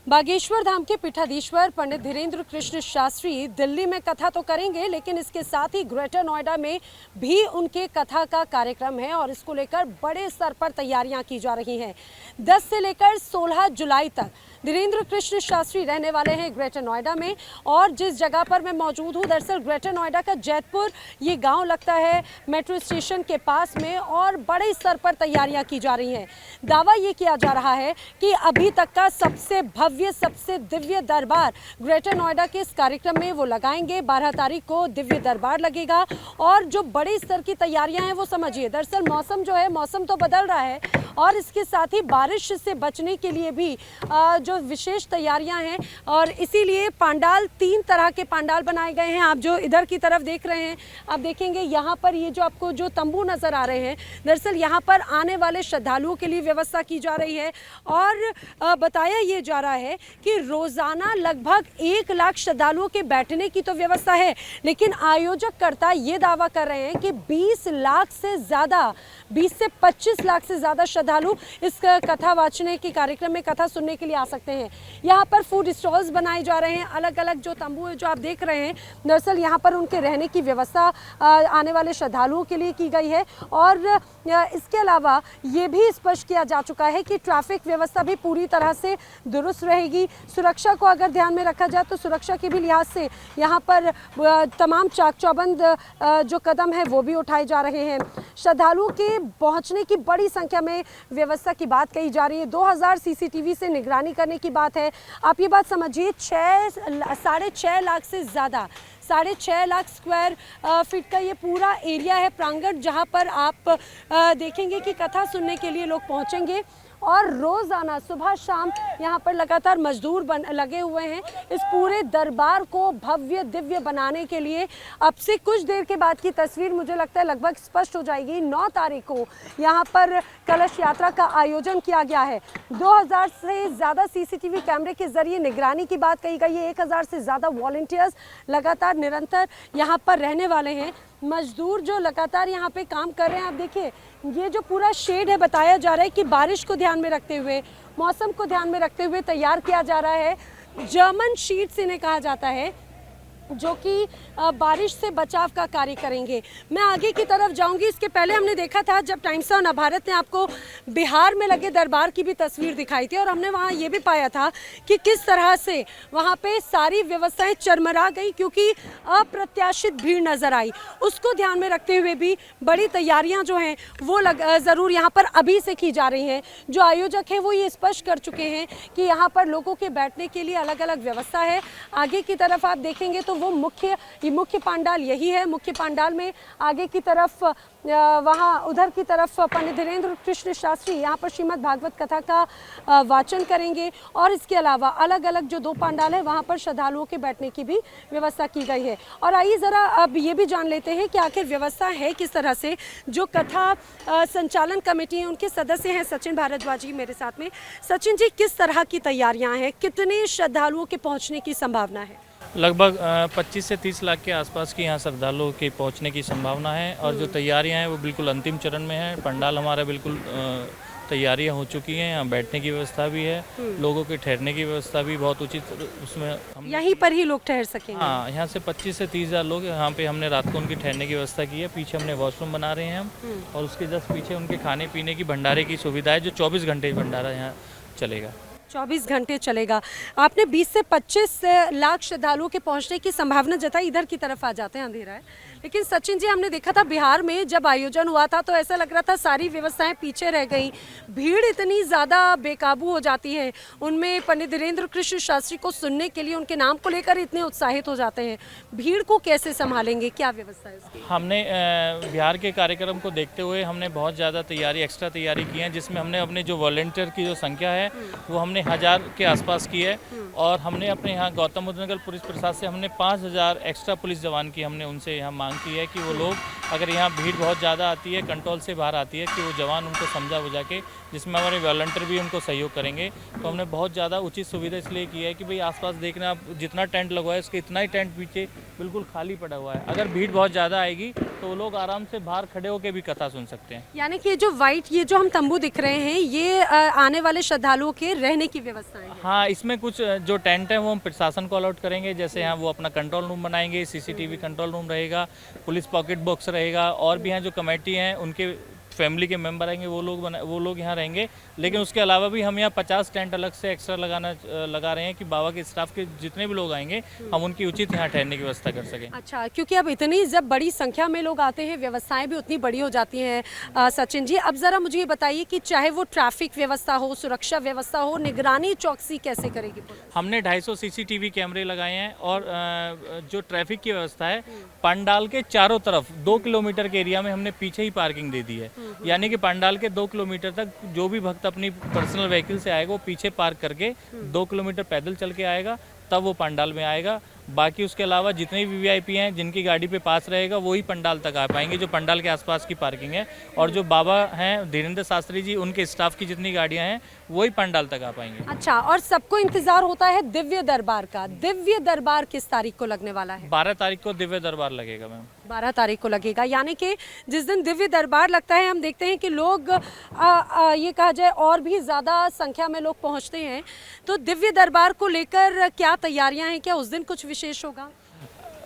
बागेश्वर धाम के पीठाधीश्वर पंडित धीरेन्द्र कृष्ण शास्त्री दिल्ली में कथा तो करेंगे, लेकिन इसके साथ ही ग्रेटर नोएडा में भी उनके कथा का कार्यक्रम है और इसको लेकर बड़े स्तर पर तैयारियां की जा रही हैं। 10 से लेकर 16 जुलाई तक धीरेन्द्र कृष्ण शास्त्री रहने वाले हैं ग्रेटर नोएडा में। और जिस जगह पर मैं मौजूद हूँ, दरअसल ग्रेटर नोएडा का जैतपुर ये गांव लगता है मेट्रो स्टेशन के पास में, और बड़े स्तर पर तैयारियां की जा रही हैं। दावा ये किया जा रहा है कि अभी तक का सबसे भव्य, सबसे दिव्य दरबार ग्रेटर नोएडा के इस कार्यक्रम में वो लगाएंगे। 12 तारीख को दिव्य दरबार लगेगा और जो बड़े स्तर की तैयारियां हैं वो समझिए। दरअसल मौसम जो है, मौसम तो बदल रहा है और इसके साथ ही बारिश से बचने के लिए भी जो विशेष तैयारियां हैं, और इसीलिए पंडाल 3 तरह के पंडाल बनाए गए हैं। आप जो इधर की तरफ देख रहे हैं, आप देखेंगे यहाँ पर ये जो आपको जो तंबू नजर आ रहे हैं, दरअसल यहाँ पर आने वाले श्रद्धालुओं के लिए व्यवस्था की जा रही है। और बताया ये जा रहा है कि रोजाना लगभग 1 लाख श्रद्धालुओं के बैठने की तो व्यवस्था है, लेकिन आयोजककर्ता ये दावा कर रहे हैं कि 20 लाख से ज़्यादा, 20 से 25 लाख से ज़्यादा श्रद्धालु इस कथा वाचने के कार्यक्रम में कथा सुनने के लिए आ सकते हैं। यहाँ पर फूड स्टॉल्स बनाए जा रहे हैं, अलग अलग जो तंबू है जो आप देख रहे हैं, दरअसल यहाँ पर उनके रहने की व्यवस्था आने वाले श्रद्धालुओं के लिए की गई है। और इसके अलावा ये भी स्पष्ट किया जा चुका है कि ट्रैफिक व्यवस्था भी पूरी तरह से दुरुस्त रहेगी। सुरक्षा को अगर ध्यान में रखा जाए तो सुरक्षा के भी लिहाज से यहाँ पर तमाम चाक चौबंद जो कदम है वो भी उठाए जा रहे हैं। श्रद्धालुओं के पहुँचने की बड़ी संख्या में व्यवस्था की बात कही जा रही है। 2000 सीसीटीवी से निगरानी करने की बात है। आप ये बात समझिए, 6.5 लाख से ज़्यादा, 6.5 लाख स्क्वायर फीट का ये पूरा एरिया है, प्रांगण, जहाँ पर आप देखेंगे कि कथा सुनने के लिए लोग पहुँचेंगे। और रोज़ाना सुबह शाम यहाँ पर लगातार मजदूर लगे हुए हैं इस पूरे दरबार को भव्य दिव्य बनाने के लिए। अब से कुछ देर के बाद की तस्वीर मुझे लगता है लगभग स्पष्ट हो जाएगी। 9 तारीख को यहाँ पर कलश यात्रा का आयोजन किया गया है। 2000 से ज़्यादा सीसीटीवी कैमरे के जरिए निगरानी की बात कही गई है। 1000 से ज़्यादा वॉलंटियर्स लगातार निरंतर यहाँ पर रहने वाले हैं। मजदूर जो लगातार यहाँ पे काम कर रहे हैं, आप देखिए ये जो पूरा शेड है, बताया जा रहा है कि बारिश को ध्यान में रखते हुए, मौसम को ध्यान में रखते हुए तैयार किया जा रहा है। जर्मन शीट्स इन्हें कहा जाता है, जो कि बारिश से बचाव का कार्य करेंगे। मैं आगे की तरफ जाऊंगी। इसके पहले हमने देखा था जब टाइम्स ऑफ नवभारत ने आपको बिहार में लगे दरबार की भी तस्वीर दिखाई थी, और हमने वहां ये भी पाया था कि किस तरह से वहां पे सारी व्यवस्थाएं चरमरा गई क्योंकि अप्रत्याशित भीड़ नजर आई। उसको ध्यान में रखते हुए भी बड़ी तैयारियां जो हैं वो ज़रूर यहाँ पर अभी से की जा रही हैं। जो आयोजक हैं वो ये स्पष्ट कर चुके हैं कि यहाँ पर लोगों के बैठने के लिए अलग अलग व्यवस्था है। आगे की तरफ आप देखेंगे तो वो मुख्य पंडाल यही है। मुख्य पंडाल में आगे की तरफ वहाँ उधर की तरफ पंडित धीरेन्द्र कृष्ण शास्त्री यहाँ पर श्रीमद् भागवत कथा का वाचन करेंगे। और इसके अलावा अलग अलग जो 2 पंडाल है वहाँ पर श्रद्धालुओं के बैठने की भी व्यवस्था की गई है। और आइए ज़रा अब ये भी जान लेते हैं कि आखिर व्यवस्था है किस तरह से। जो कथा संचालन कमेटी है उनके सदस्य हैं सचिन भारद्वाज जी मेरे साथ में। सचिन जी, किस तरह की तैयारियाँ हैं, कितने श्रद्धालुओं के पहुँचने की संभावना है? लगभग 25 से 30 लाख के आसपास की यहाँ श्रद्धालुओं के पहुँचने की संभावना है। और जो तैयारियां हैं वो बिल्कुल अंतिम चरण में है। पंडाल हमारा बिल्कुल तैयारियां हो चुकी हैं। यहाँ बैठने की व्यवस्था भी है, लोगों के ठहरने की व्यवस्था भी बहुत उचित, उसमें हम यहीं पर ही लोग ठहर सकेंगे। हाँ, यहाँ से 25 से 30 हज़ार लोग यहाँ पे हमने रात को उनकी ठहरने की व्यवस्था की है। पीछे हमने वॉशरूम बना रहे हैं हम, और उसके जस्ट पीछे उनके खाने पीने की भंडारे की सुविधा है, जो 24 घंटे भंडारा यहाँ चलेगा। 24 घंटे चलेगा। आपने 20 से 25 लाख श्रद्धालुओं के पहुंचने की संभावना जताई। इधर की तरफ आ जाते हैं, अंधेरा है। लेकिन सचिन जी, हमने देखा था बिहार में जब आयोजन हुआ था तो ऐसा लग रहा था सारी व्यवस्थाएं पीछे रह गई। भीड़ इतनी ज़्यादा बेकाबू हो जाती है, उनमें पंडित धीरेन्द्र कृष्ण शास्त्री को सुनने के लिए, उनके नाम को लेकर इतने उत्साहित हो जाते हैं। भीड़ को कैसे संभालेंगे, क्या व्यवस्था है उसकी? हमने बिहार के कार्यक्रम को देखते हुए हमने बहुत ज़्यादा एक्स्ट्रा तैयारी की है, जिसमें हमने अपने जो वॉलंटियर की जो संख्या है वो हमने 1000 के आसपास की है। और हमने अपने यहाँ गौतम बुद्ध नगर पुलिस प्रशासन से हमने 5000 एक्स्ट्रा पुलिस जवान की हमने उनसे यहाँ मांग की है कि वो लोग, अगर यहाँ भीड़ बहुत ज़्यादा आती है, कंट्रोल से बाहर आती है, कि वो जवान उनको समझा बुझा के, जिसमें हमारे वॉलंटियर भी उनको सहयोग करेंगे। तो हमने बहुत ज़्यादा उचित सुविधा इसलिए की है कि भाई आसपास देखना, आप जितना टेंट लगवाए उसके इतना ही टेंट पीछे बिल्कुल खाली पड़ा हुआ है। अगर भीड़ बहुत ज़्यादा आएगी तो वो लोग आराम से बाहर खड़े होकर भी कथा सुन सकते हैं। यानी कि जो वाइट, ये जो हम तंबू दिख रहे हैं, ये आने वाले श्रद्धालुओं के रहने की व्यवस्था है। हाँ, इसमें कुछ जो टेंट है वो हम प्रशासन को अलॉट करेंगे, जैसे यहाँ वो अपना कंट्रोल रूम बनाएंगे, सीसीटीवी कंट्रोल रूम रहेगा, पुलिस पॉकेट बॉक्स रहेगा, और भी यहाँ जो कमेटी हैं उनके फैमिली के मेंबर आएंगे, वो लोग यहाँ रहेंगे। लेकिन उसके अलावा भी हम यहाँ 50 टेंट अलग से एक्स्ट्रा लगा रहे हैं कि बाबा के स्टाफ के जितने भी लोग आएंगे हम उनकी उचित यहाँ ठहरने की व्यवस्था कर सकें। अच्छा, क्योंकि अब इतनी जब बड़ी संख्या में लोग आते हैं, व्यवस्थाएं भी उतनी बड़ी हो जाती हैं। सचिन जी, अब ज़रा मुझे ये बताइए कि चाहे वो ट्रैफिक व्यवस्था हो, सुरक्षा व्यवस्था हो, निगरानी चौकसी कैसे करेगी पुलिस? हमने 250 सीसीटीवी कैमरे लगाए हैं, और जो ट्रैफिक की व्यवस्था है पंडाल के चारों तरफ 2 किलोमीटर के एरिया में हमने पीछे ही पार्किंग दे दी है। यानी कि पंडाल के 2 किलोमीटर तक जो भी भक्त अपनी पर्सनल व्हीकल से आएगा वो पीछे पार्क करके 2 किलोमीटर पैदल चल के आएगा, तब वो पंडाल में आएगा। बाकी उसके अलावा जितने भी वीआईपी हैं जिनकी गाड़ी पे पास रहेगा वही पंडाल तक आ पाएंगे, जो पंडाल के आसपास की पार्किंग है, और जो बाबा हैं धीरेन्द्र शास्त्री जी उनके स्टाफ की जितनी गाड़ियां हैं वही पंडाल तक आ पाएंगे। अच्छा, और सबको इंतजार होता है दिव्य दरबार का। दिव्य दरबार किस तारीख को लगने वाला है? 12 तारीख को दिव्य दरबार लगेगा मैम। 12 तारीख को लगेगा, यानी कि जिस दिन दिव्य दरबार लगता है हम देखते हैं कि लोग ये कहा जाए और भी ज़्यादा संख्या में लोग पहुंचते हैं। तो दिव्य दरबार को लेकर क्या तैयारियां हैं? क्या उस दिन कुछ विशेष होगा?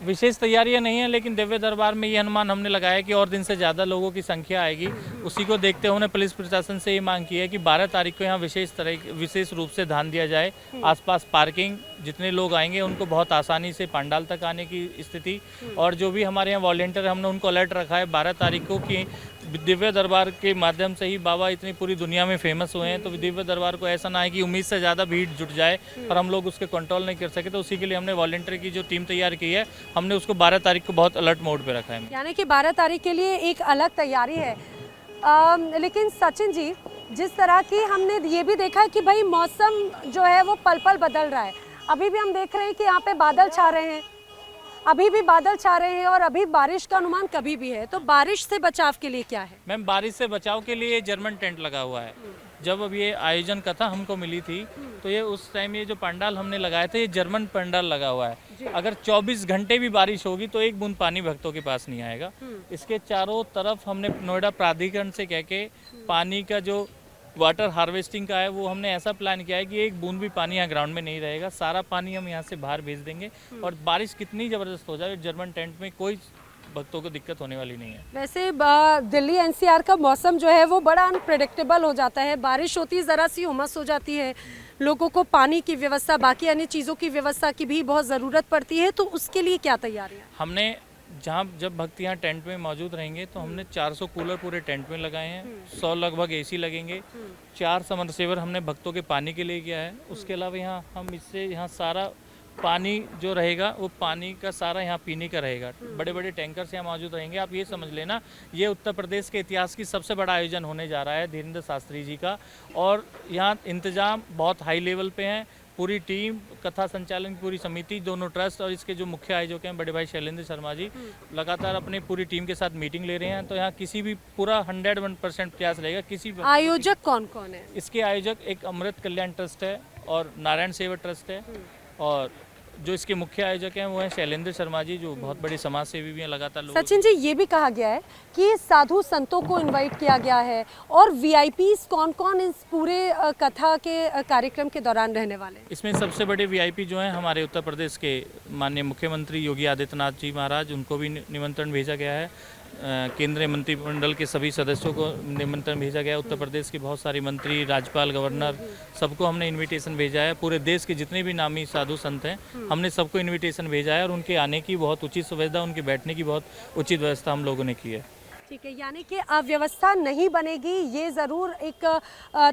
विशेष तैयारियां नहीं है, लेकिन दिव्य दरबार में ये अनुमान हमने लगाया कि और दिन से ज़्यादा लोगों की संख्या आएगी। उसी को देखते हुए पुलिस प्रशासन से ये मांग की है कि 12 तारीख को यहाँ विशेष रूप से ध्यान दिया जाए। आसपास पार्किंग, जितने लोग आएंगे उनको बहुत आसानी से पंडाल तक आने की स्थिति, और जो भी हमारे यहाँ वॉलेंटियर हमने उनको अलर्ट रखा है 12 तारीख को कि दिव्य दरबार के माध्यम से ही बाबा इतनी पूरी दुनिया में फेमस हुए हैं, तो दिव्य दरबार को ऐसा ना है कि उम्मीद से ज़्यादा भीड़ जुट जाए और हम लोग उसके कंट्रोल नहीं कर सके। तो उसी के लिए हमने वॉलेंटियर की जो टीम तैयार की है, हमने उसको 12 तारीख को बहुत अलर्ट मोड पे रखा है। यानी कि 12 तारीख के लिए एक अलग तैयारी है। लेकिन सचिन जी, जिस तरह की हमने ये भी देखा है कि भाई मौसम जो है वो पल पल बदल रहा है। अभी भी हम देख रहे हैं कि यहाँ पे बादल छा रहे हैं, अभी भी बादल छा रहे हैं, और अभी बारिश का अनुमान कभी भी है। तो बारिश से बचाव के लिए क्या है? मैम, बारिश से बचाव के लिए जर्मन टेंट लगा हुआ है। जब अब ये आयोजन कथा हमको मिली थी तो ये उस टाइम ये जो पंडाल हमने लगाए थे ये जर्मन पंडाल लगा हुआ है। अगर 24 घंटे भी बारिश होगी तो एक बूंद पानी भक्तों के पास नहीं आएगा। इसके चारों तरफ हमने नोएडा प्राधिकरण से कह के पानी का जो वाटर हार्वेस्टिंग का है वो हमने ऐसा प्लान किया है कि एक बूंद भी पानी यहाँ ग्राउंड में नहीं रहेगा, सारा पानी हम यहाँ से बाहर भेज देंगे। और बारिश कितनी ज़बरदस्त हो जाए, जर्मन टेंट में कोई भक्तों को दिक्कत होने वाली नहीं है। वैसे दिल्ली एनसीआर का मौसम जो है वो बड़ा अनप्रेडिक्टेबल हो जाता है। बारिश होती है, ज़रा सी उमस हो जाती है, लोगों को पानी की व्यवस्था, बाकी अन्य चीज़ों की व्यवस्था की भी बहुत ज़रूरत पड़ती है। तो उसके लिए क्या तैयारियाँ? हमने जब भक्त यहाँ टेंट में मौजूद रहेंगे तो हमने 400 कूलर पूरे टेंट में लगाए हैं, 100 लगभग एसी लगेंगे, 4 समरसेवर हमने भक्तों के पानी के लिए किया है। उसके अलावा यहाँ सारा पानी जो रहेगा वो पानी का सारा यहाँ पीने का रहेगा। बड़े बड़े टैंकर्स यहाँ मौजूद रहेंगे। आप ये समझ लेना, ये उत्तर प्रदेश के इतिहास की सबसे बड़ा आयोजन होने जा रहा है धीरेन्द्र शास्त्री जी का, और यहाँ इंतजाम बहुत हाई लेवल पे हैं। पूरी टीम, कथा संचालन की पूरी समिति, दोनों ट्रस्ट और इसके जो मुख्य आयोजक हैं बड़े भाई शैलेंद्र शर्मा जी लगातार अपने पूरी टीम के साथ मीटिंग ले रहे हैं। तो यहाँ किसी भी पूरा 101% प्रयास रहेगा। किसी आयोजक कौन कौन है? इसके आयोजक एक अमृत कल्याण ट्रस्ट है और नारायण सेवा ट्रस्ट है, और जो इसके मुख्य आयोजक हैं वो हैं शैलेंद्र शर्मा जी, जो बहुत बड़े समाज सेवी भी हैं। लगातार सचिन जी, ये भी कहा गया है कि साधु संतों को इनवाइट किया गया है, और वीआईपीज कौन कौन इस पूरे कथा के कार्यक्रम के दौरान रहने वाले हैं? इसमें सबसे बड़े वीआईपी जो हैं हमारे उत्तर प्रदेश के माननीय मुख्यमंत्री योगी आदित्यनाथ जी महाराज, उनको भी निमंत्रण भेजा गया है। केंद्रीय मंत्रिमंडल के सभी सदस्यों को निमंत्रण भेजा गया है। उत्तर प्रदेश के बहुत सारे मंत्री, राज्यपाल, गवर्नर, सबको हमने इनविटेशन भेजा है। पूरे देश के जितने भी नामी साधु संत हैं हमने सबको इनविटेशन भेजा है, और उनके आने की बहुत उचित सुविधा, उनके बैठने की बहुत उचित व्यवस्था हम लोगों ने की है। ठीक है, यानी कि अव्यवस्था नहीं बनेगी, ये ज़रूर एक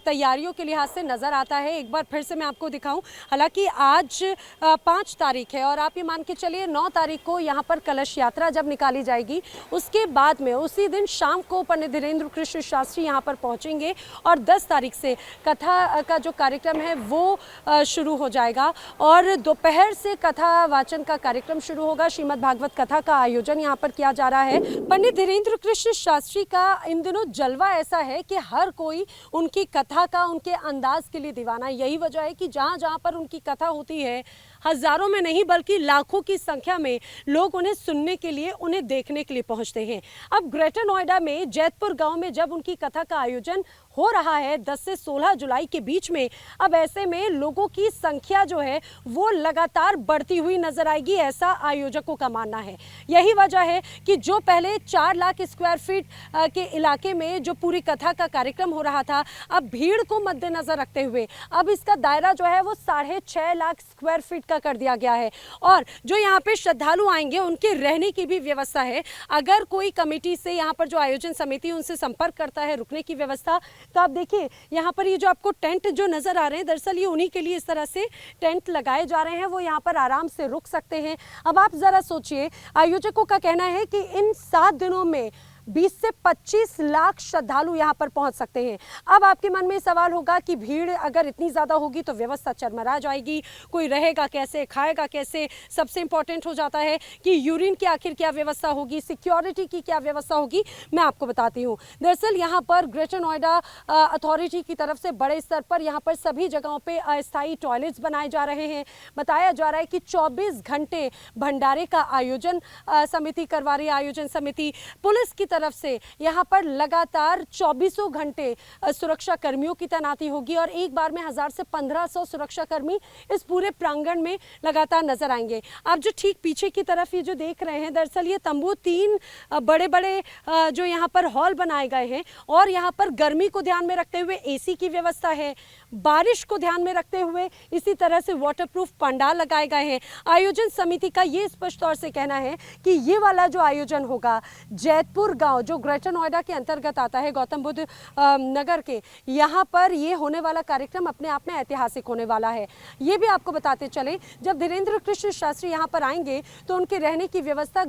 तैयारियों के लिहाज से नज़र आता है। एक बार फिर से मैं आपको दिखाऊं, हालांकि आज 5 तारीख है और आप ये मान के चलिए 9 तारीख को यहाँ पर कलश यात्रा जब निकाली जाएगी, उसके बाद में उसी दिन शाम को पंडित धीरेन्द्र कृष्ण शास्त्री यहाँ पर पहुँचेंगे, और 10 तारीख से कथा का जो कार्यक्रम है वो शुरू हो जाएगा, और दोपहर से कथा वाचन का कार्यक्रम शुरू होगा। श्रीमद् भागवत कथा का आयोजन यहाँ पर किया जा रहा है। पंडित धीरेन्द्र कृष्ण शास्त्री का इन दिनों जलवा ऐसा है कि हर कोई उनकी कथा का, उनके अंदाज के लिए दीवाना। यही वजह है कि जहाँ जहाँ पर उनकी कथा होती है, हजारों में नहीं बल्कि लाखों की संख्या में लोग उन्हें सुनने के लिए, उन्हें देखने के लिए पहुंचते हैं। अब ग्रेटर नोएडा में जैतपुर गांव में जब उनकी कथा का आयोजन हो रहा है 10 से 16 जुलाई के बीच में। अब ऐसे में लोगों की संख्या जो है वो लगातार बढ़ती हुई नजर आएगी, ऐसा आयोजकों का मानना है। यही वजह है कि जो पहले 4 लाख स्क्वायर फीट के इलाके में जो पूरी कथा का कार्यक्रम हो रहा था, अब भीड़ को मद्देनजर रखते हुए अब इसका दायरा जो है वो 6.5 लाख स्क्वायर फीट का कर दिया गया है। और जो यहाँ पे श्रद्धालु आएंगे उनके रहने की भी व्यवस्था है। अगर कोई कमेटी से यहाँ पर जो आयोजन समिति उनसे संपर्क करता है रुकने की व्यवस्था, तो आप देखिए यहाँ पर ये जो आपको टेंट जो नजर आ रहे हैं, दरअसल ये उन्हीं के लिए इस तरह से टेंट लगाए जा रहे हैं, वो यहाँ पर आराम से रुक सकते हैं। अब आप जरा सोचिए, आयोजकों का कहना है कि इन 7 दिनों में 20 से 25 लाख श्रद्धालु यहाँ पर पहुंच सकते हैं। अब आपके मन में सवाल होगा कि भीड़ अगर इतनी ज़्यादा होगी तो व्यवस्था चरमरा जाएगी, कोई रहेगा कैसे, खाएगा कैसे। सबसे इंपॉर्टेंट हो जाता है कि यूरिन की आखिर क्या व्यवस्था होगी, सिक्योरिटी की क्या व्यवस्था होगी। मैं आपको बताती हूँ, दरअसल यहाँ पर ग्रेटर नोएडा अथॉरिटी की तरफ से बड़े स्तर पर यहाँ पर सभी जगहों पर अस्थायी टॉयलेट्स बनाए जा रहे हैं। बताया जा रहा है कि 24 घंटे भंडारे का आयोजन समिति करवा रही है। आयोजन समिति पुलिस की तरफ से यहाँ पर लगातार 24 घंटे सुरक्षा कर्मियों की तैनाती होगी और एक बार में 1000 से 1500 सुरक्षा कर्मी इस पूरे प्रांगण में लगातार नजर आएंगे। आप जो ठीक पीछे की तरफ ये जो देख रहे हैं, दरअसल ये तंबू 3 बड़े बड़े जो यहाँ पर हॉल बनाए गए हैं और यहाँ पर गर्मी को ध्यान में रखते हुए एसी की व्यवस्था है, बारिश को ध्यान में रखते हुए इसी तरह से वाटरप्रूफ पंडाल लगाए गए हैं। आयोजन समिति का ये स्पष्ट तौर से कहना है कि ये वाला जो आयोजन होगा जैतपुर गांव जो ग्रेटर नोएडा के अंतर्गत आता है, गौतम बुद्ध नगर के, यहाँ पर ये होने वाला कार्यक्रम अपने आप में ऐतिहासिक होने वाला है। ये भी आपको बताते चले, जब धीरेन्द्र कृष्ण शास्त्री यहाँ पर आएंगे तो उनके रहने की व्यवस्था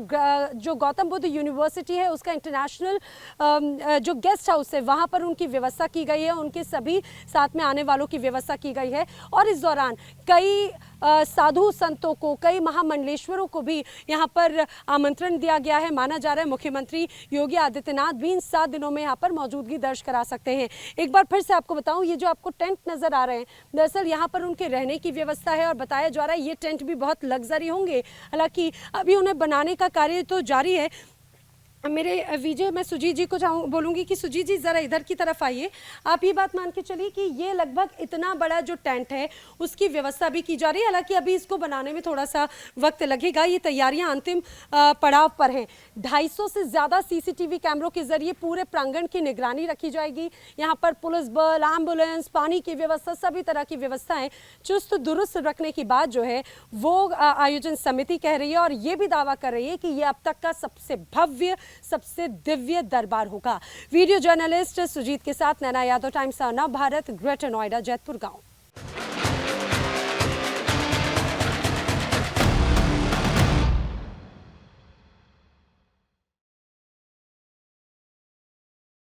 जो गौतम बुद्ध यूनिवर्सिटी है उसका इंटरनेशनल जो गेस्ट हाउस है वहाँ पर उनकी व्यवस्था की गई है, उनके सभी साथ में आने वालों की व्यवस्था की गई है। और इस दौरान कई साधु संतों को, कई महामंडलेश्वरों को भी यहाँ पर आमंत्रण दिया गया है। माना जा रहा है मुख्यमंत्री योगी आदित्यनाथ भी इन 7 दिनों में यहाँ पर मौजूदगी दर्ज करा सकते हैं। एक बार फिर से आपको बताऊं, ये जो आपको टेंट नजर आ रहे हैं, दरअसल यहाँ पर उनके रहने की व्यवस्था है और बताया जा रहा है ये टेंट भी बहुत लग्जरी होंगे। हालांकि अभी उन्हें बनाने का कार्य तो जारी है। मेरे विजय, मैं सुजीत जी को बोलूँगी कि सुजीत जी ज़रा इधर की तरफ आइए। आप ये बात मान के चलिए कि ये लगभग इतना बड़ा जो टेंट है उसकी व्यवस्था भी की जा रही है। हालांकि अभी इसको बनाने में थोड़ा सा वक्त लगेगा, ये तैयारियां अंतिम पड़ाव पर हैं। 250 से ज़्यादा सीसीटीवी कैमरों के जरिए पूरे प्रांगण की निगरानी रखी जाएगी। यहाँ पर पुलिस बल, एम्बुलेंस, पानी की व्यवस्था, सभी तरह की व्यवस्थाएँ चुस्त दुरुस्त रखने की बात जो है वो आयोजन समिति कह रही है और ये भी दावा कर रही है कि ये अब तक का सबसे भव्य, सबसे दिव्य दरबार होगा। वीडियो जर्नलिस्ट सुजीत के साथ नैना यादव, टाइम्स नव भारत, ग्रेटर नोएडा, जैतपुर गांव।